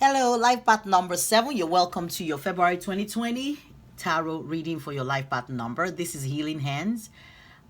Hello, life path number 7. You're welcome to your February 2020 tarot reading for your life path number. This is Healing Hands.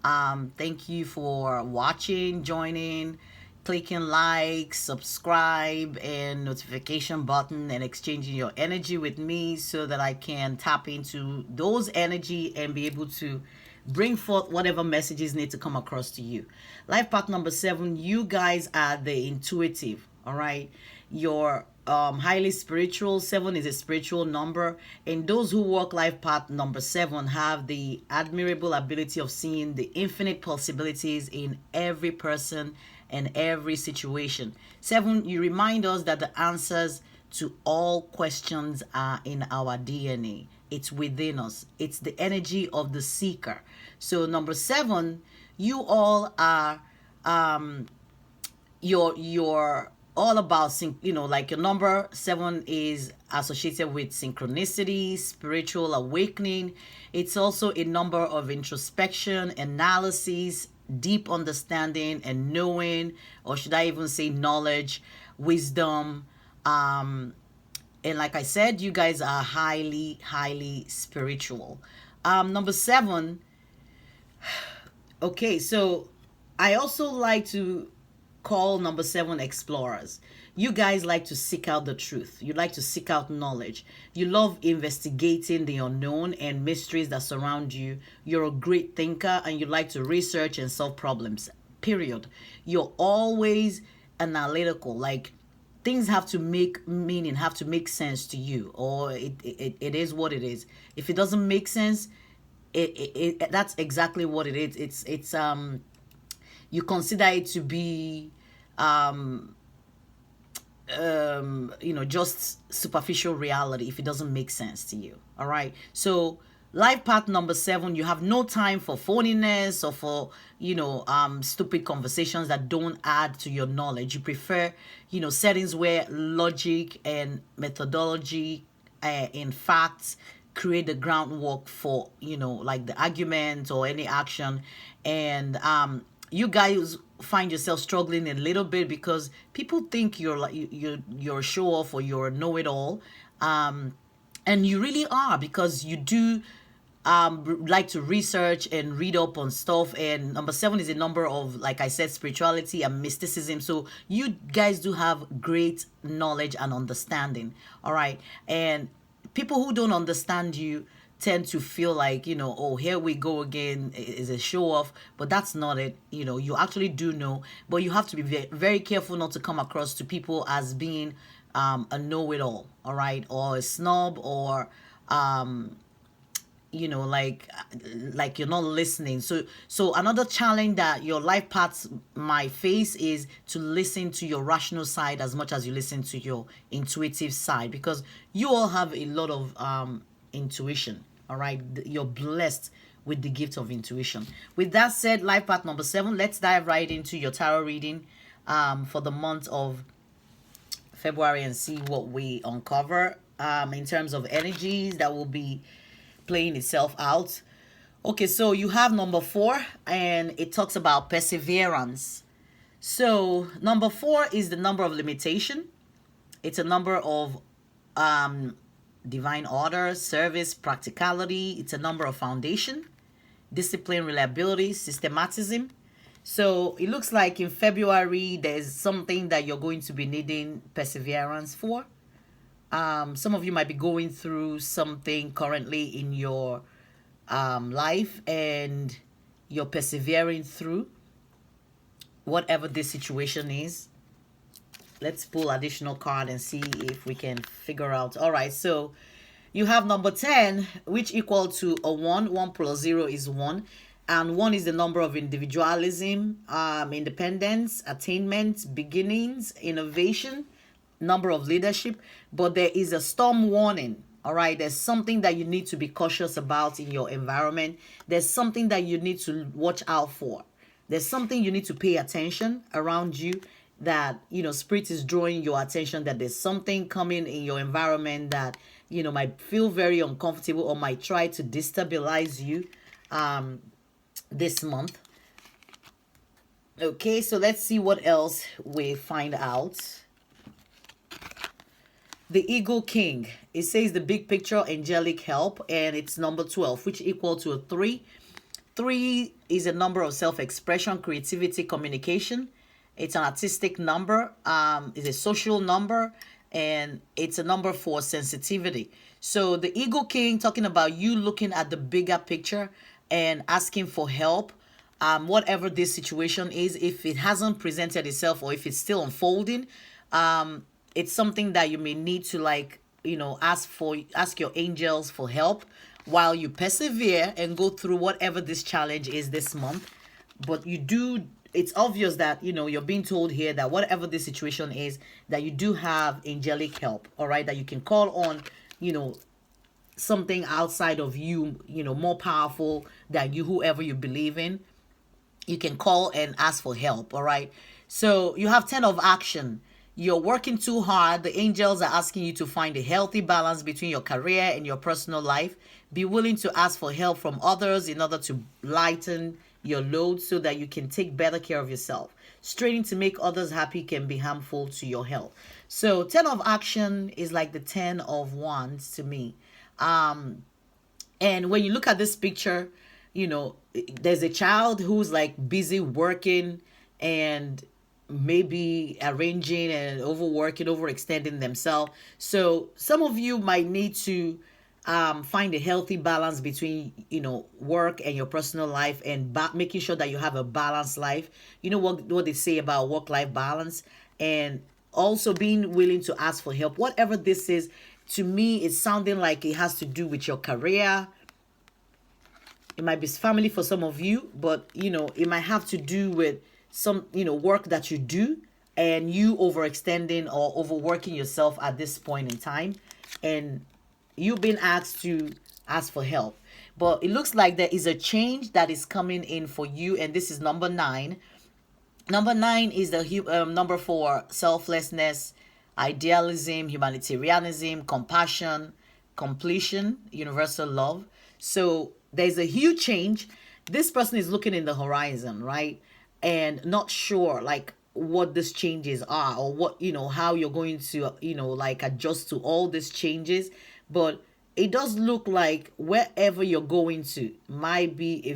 Thank you for watching, joining, clicking like, subscribe, and notification button, and exchanging your energy with me so that I can tap into those energy and be able to bring forth whatever messages need to come across to you. Life path number 7, you guys are the intuitive, all right? You're highly spiritual. 7 is a spiritual number, and those who walk life path number 7 have the admirable ability of seeing the infinite possibilities in every person and every situation. 7, you remind us that the answers to all questions are in our DNA. It's within us. It's the energy of the seeker. So number 7, you all are you're all about like your number 7 is associated with synchronicity, spiritual awakening. It's also a number of introspection, analysis, deep understanding and knowing, or should I even say knowledge, wisdom. And like I said, you guys are highly spiritual. Number 7. Okay, so I also like to call number 7 explorers. You guys like to seek out the truth. You like to seek out knowledge. You love investigating the unknown and mysteries that surround you. You're a great thinker and you like to research and solve problems. Period. You're always analytical. Like, things have to make meaning, have to make sense to you, or it is what it is. If it doesn't make sense, that's exactly what it is. It's you consider it to be just superficial reality if it doesn't make sense to you. All right. So life path number 7, you have no time for phoniness or for stupid conversations that don't add to your knowledge. You prefer settings where logic and methodology in facts create the groundwork for like the argument or any action. And you guys find yourself struggling a little bit because people think you're like you're a show off or you're a know-it-all, and you really are, because you do like to research and read up on stuff. And number 7 is a number of, like I said, spirituality and mysticism. So you guys do have great knowledge and understanding. All right. And people who don't understand you tend to feel like, oh, here we go again, is a show off. But that's not it. You actually do know, but you have to be very, very careful not to come across to people as being a know-it-all, all right, or a snob, or like you're not listening. So another challenge that your life paths might face is to listen to your rational side as much as you listen to your intuitive side, because you all have a lot of intuition. All right, you're blessed with the gift of intuition. With that said, life path number 7, let's dive right into your tarot reading for the month of February and see what we uncover in terms of energies that will be playing itself out. Okay, so you have number 4, and it talks about perseverance. So number 4 is the number of limitation. It's a number of divine order, service, practicality. It's a number of foundation, discipline, reliability, systematism. So it looks like in February there's something that you're going to be needing perseverance for. Some of you might be going through something currently in your life, and you're persevering through whatever this situation is. Let's pull additional card and see if we can figure out. All right, so you have number 10, which equal to a 1. 1 plus 0 is 1. And 1 is the number of individualism, independence, attainment, beginnings, innovation, number of leadership. But there is a storm warning. All right, there's something that you need to be cautious about in your environment. There's something that you need to watch out for. There's something you need to pay attention around you, that spirit is drawing your attention, that there's something coming in your environment that might feel very uncomfortable or might try to destabilize you this month. Okay, so let's see what else we find out. The Eagle King. It says the big picture, angelic help, and it's number 12, which equal to a 3. 3 is a number of self-expression, creativity, communication. It's an artistic number. It's a social number, and it's a number for sensitivity. So the Eagle King, talking about you looking at the bigger picture and asking for help. Whatever this situation is, if it hasn't presented itself or if it's still unfolding, it's something that you may need to, like, ask your angels for help while you persevere and go through whatever this challenge is this month. But it's obvious that you're being told here that whatever the situation is, that you do have angelic help, all right, that you can call on, something outside of you, more powerful than you, whoever you believe in. You can call and ask for help, all right? So you have 10 of action. You're working too hard. The angels are asking you to find a healthy balance between your career and your personal life. Be willing to ask for help from others in order to lighten your load so that you can take better care of yourself. Straining to make others happy can be harmful to your health. So 10 of action is like the 10 of wands to me. And when you look at this picture, there's a child who's like busy working and maybe arranging and overworking, overextending themselves. So some of you might need to find a healthy balance between work and your personal life, and making sure that you have a balanced life. You know what they say about work-life balance, and also being willing to ask for help. Whatever this is, to me, it's sounding like it has to do with your career. It might be family for some of you, but it might have to do with some work that you do, and you overextending or overworking yourself at this point in time, and you've been asked to ask for help. But it looks like there is a change that is coming in for you, and this is number 9. Number 9 is the number for selflessness, idealism, humanitarianism, compassion, completion, universal love. So there's a huge change. This person is looking in the horizon, right? And not sure like what these changes are, or what, how you're going to, like adjust to all these changes. But it does look like wherever you're going to might be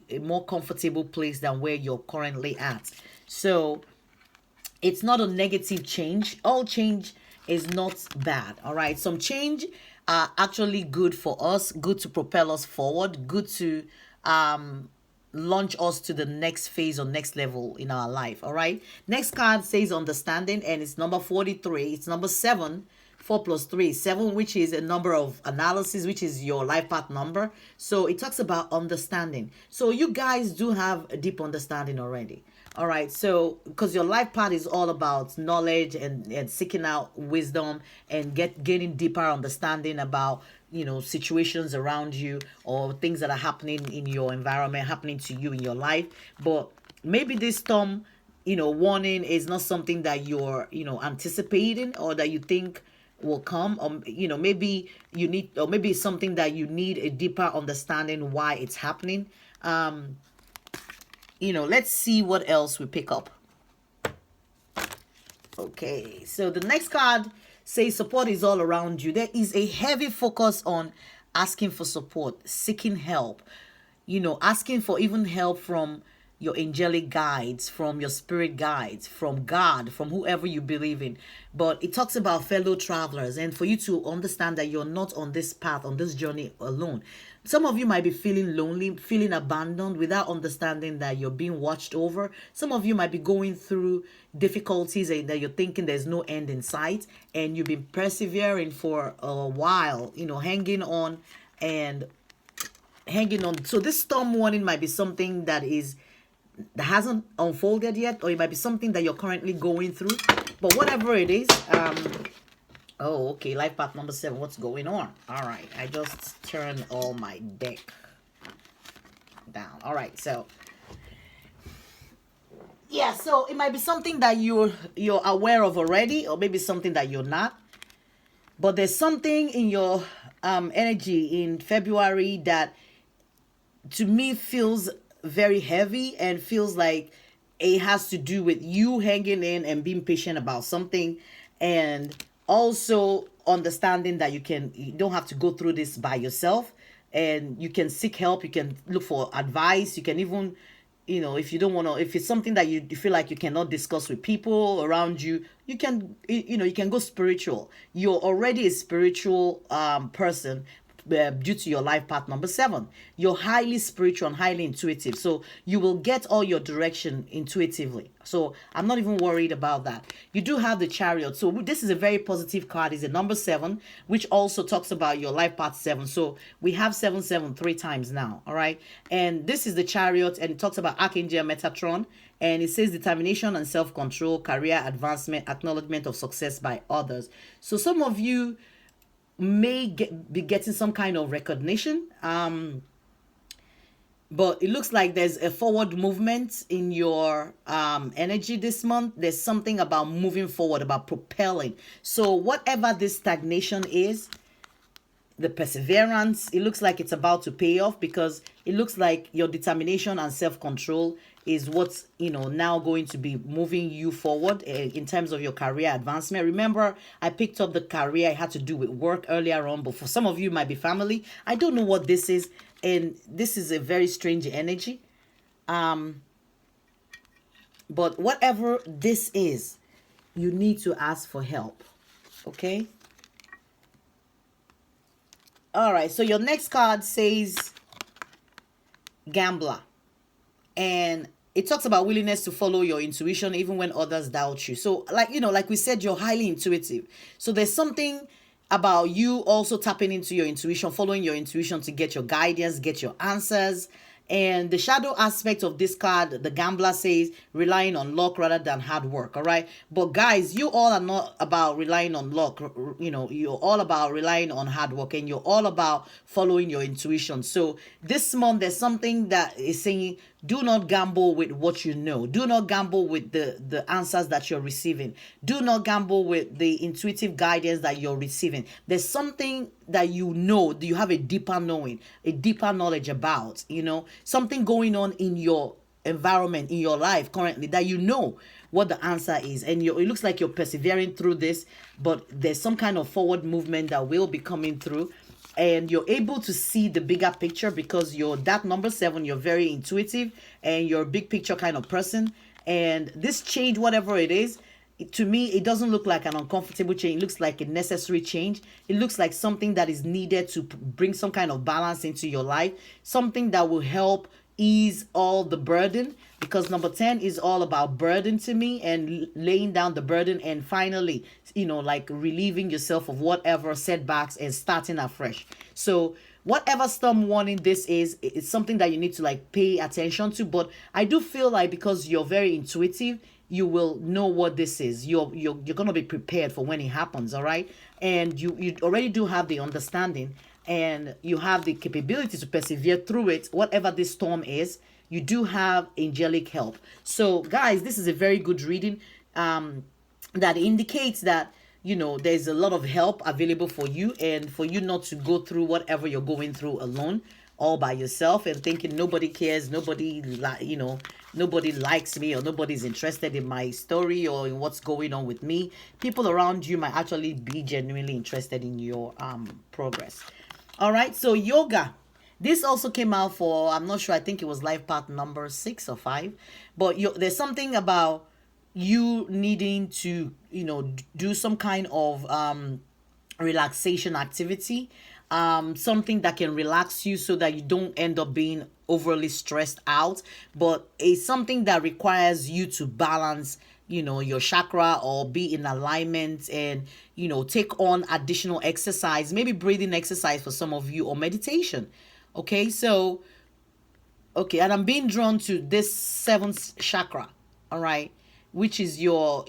a more comfortable place than where you're currently at. So it's not a negative change. All change is not bad, all right? Some change are actually good for us, good to propel us forward, good to launch us to the next phase or next level in our life, all right? Next card says understanding, and it's number 43. It's number 7. 4 plus 3 is 7, which is a number of analysis, which is your life path number. So it talks about understanding. So you guys do have a deep understanding already. All right, so because your life path is all about knowledge and seeking out wisdom and gaining deeper understanding about situations around you or things that are happening in your environment, happening to you in your life. But maybe this storm warning is not something that you're anticipating, or that you think will come, or maybe you need, or maybe it's something that you need a deeper understanding why it's happening. Let's see what else we pick up. Okay, so the next card says support is all around you. There is a heavy focus on asking for support, seeking help, asking for even help from your angelic guides, from your spirit guides, from God, from whoever you believe in. But it talks about fellow travelers, and for you to understand that you're not on this path, on this journey alone. Some of you might be feeling lonely, feeling abandoned, without understanding that you're being watched over. Some of you might be going through difficulties and that you're thinking there's no end in sight, and you've been persevering for a while, hanging on. So this storm warning might be something that hasn't unfolded yet, or it might be something that you're currently going through. But whatever it is, oh, okay, life path number 7, what's going on? All right, I just turned all my deck down. All right, so yeah, so it might be something that you're aware of already, or maybe something that you're not. But there's something in your energy in February that to me feels very heavy, and feels like it has to do with you hanging in and being patient about something, and Also understanding that you don't have to go through this by yourself, and you can seek help, you can look for advice, you can even, if you don't want to, if it's something that you feel like you cannot discuss with people around you, you can, you can go spiritual. You're already a spiritual person, due to your life path number 7. You're highly spiritual and highly intuitive, so you will get all your direction intuitively. So I'm not even worried about that. You do have the Chariot, so this is a very positive card. It's a number 7, which also talks about your life path 7. So we have 7 3 times now. All right, and this is the Chariot, and it talks about Archangel Metatron, and it says determination and self-control, career advancement, acknowledgement of success by others. So some of you may be getting some kind of recognition, but it looks like there's a forward movement in your energy this month. There's something about moving forward, about propelling. So whatever this stagnation is, the perseverance, it looks like it's about to pay off, because it looks like your determination and self-control is what's now going to be moving you forward in terms of your career advancement. Remember, I picked up the career, I had to do with work earlier on, but for some of you, it might be family. I don't know what this is, and this is a very strange energy, but whatever this is, you need to ask for help. Okay. All right, so your next card says Gambler, and it talks about willingness to follow your intuition even when others doubt you. So like we said, you're highly intuitive. So there's something about you also tapping into your intuition, following your intuition to get your guidance, get your answers. And the shadow aspect of this card, the Gambler, says relying on luck rather than hard work. All right. But guys, you all are not about relying on luck. You're all about relying on hard work, and you're all about following your intuition. So this month, there's something that is saying, do not gamble with what you know. Do not gamble with the answers that you're receiving. Do not gamble with the intuitive guidance that you're receiving. There's something that you have a deeper knowing, a deeper knowledge about, something going on in your environment, in your life currently, that what the answer is. And it looks like you're persevering through this, but there's some kind of forward movement that will be coming through. And you're able to see the bigger picture, because you're that number 7, you're very intuitive, and you're a big picture kind of person. And this change, whatever it is, to me, it doesn't look like an uncomfortable change. It looks like a necessary change. It looks like something that is needed to bring some kind of balance into your life, something that will help ease all the burden, because number 10 is all about burden to me, and laying down the burden, and finally, like relieving yourself of whatever setbacks and starting afresh. So whatever storm warning this is, it's something that you need to pay attention to. But I do feel like, because you're very intuitive, you will know what this is. You're going to be prepared for when it happens. All right. And you already do have the understanding, and you have the capability to persevere through it. Whatever this storm is, you do have angelic help. So guys, this is a very good reading that indicates that there's a lot of help available for you, and for you not to go through whatever you're going through alone, all by yourself, and thinking nobody cares, nobody likes me, or nobody's interested in my story or in what's going on with me. People around you might actually be genuinely interested in your progress. All right, so yoga. This also came out for, I'm not sure, I think it was life path number 6 or 5. But there's something about you needing to, do some kind of relaxation activity, something that can relax you so that you don't end up being overly stressed out. But it's something that requires you to balance, your chakra, or be in alignment, and, take on additional exercise, maybe breathing exercise for some of you, or meditation. Okay, so, and I'm being drawn to this 7th chakra, all right, which is your,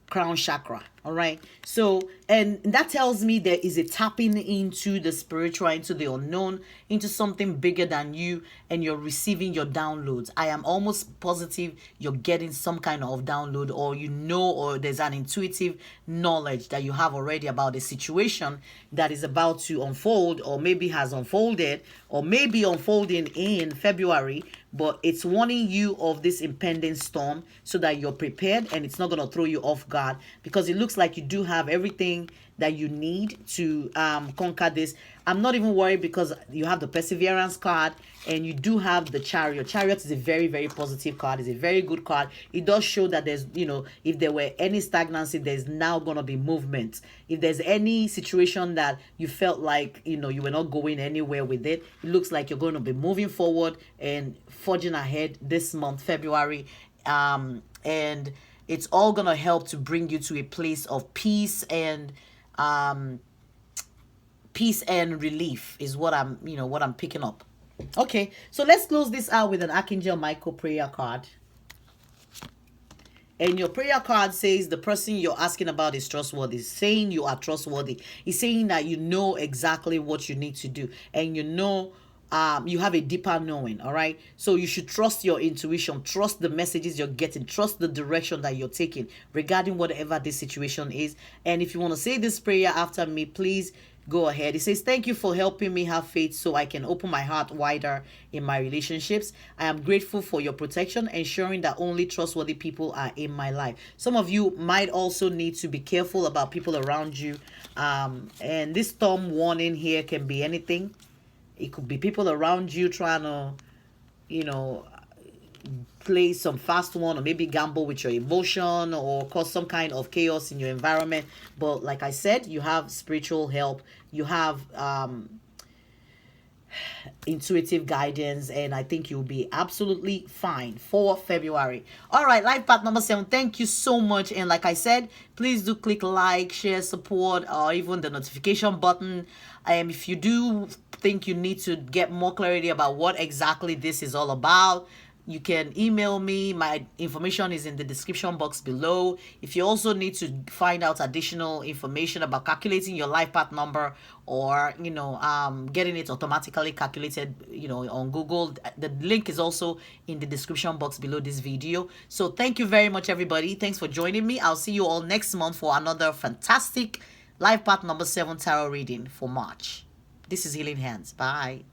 crown chakra. All right. So, and that tells me there is a tapping into the spiritual, into the unknown, into something bigger than you, and you're receiving your downloads. I am almost positive you're getting some kind of download, or or there's an intuitive knowledge that you have already about the situation that is about to unfold, or maybe has unfolded, or maybe unfolding in February. But it's warning you of this impending storm so that you're prepared, and it's not going to throw you off guard, because it looks looks like you do have everything that you need to conquer this. I'm not even worried because you have the perseverance card and you do have the chariot. Chariot is a very, very positive card. It's a very good card. It does show that there's, you know, if there were any stagnancy, there's now going to be movement. If there's any situation that you felt like, you know, you were not going anywhere with it, it looks like you're going to be moving forward and forging ahead this month, February. And it's all going to help to bring you to a place of peace and relief is what I'm, you know, what I'm picking up. Okay, so let's close this out with an Archangel Michael prayer card. And your prayer card says the person you're asking about is trustworthy. It's saying you are trustworthy. It's saying that you know exactly what you need to do. And you know, you have a deeper knowing, all right? So you should trust your intuition. Trust the messages you're getting. Trust the direction that you're taking regarding whatever this situation is. And if you want to say this prayer after me, please go ahead. It says, thank you for helping me have faith so I can open my heart wider in my relationships. I am grateful for your protection, ensuring that only trustworthy people are in my life. Some of you might also need to be careful about people around you. And this storm warning here can be anything. It could be people around you trying to, you know, play some fast one, or maybe gamble with your emotion or cause some kind of chaos in your environment. But like I said, you have spiritual help, you have intuitive guidance, and I think you'll be absolutely fine for February. All right, life path number 7, thank you so much. And like I said, please do click like, share, support, or even the notification button. If you do think you need to get more clarity about what exactly this is all about, you can email me. My information is in the description box below. If you also need to find out additional information about calculating your life path number, or, you know, getting it automatically calculated, you know, on Google, the link is also in the description box below this video. So thank you very much, everybody. Thanks for joining me. I'll see you all next month for another fantastic life path number 7 tarot reading for March. This is Healing Hands. Bye.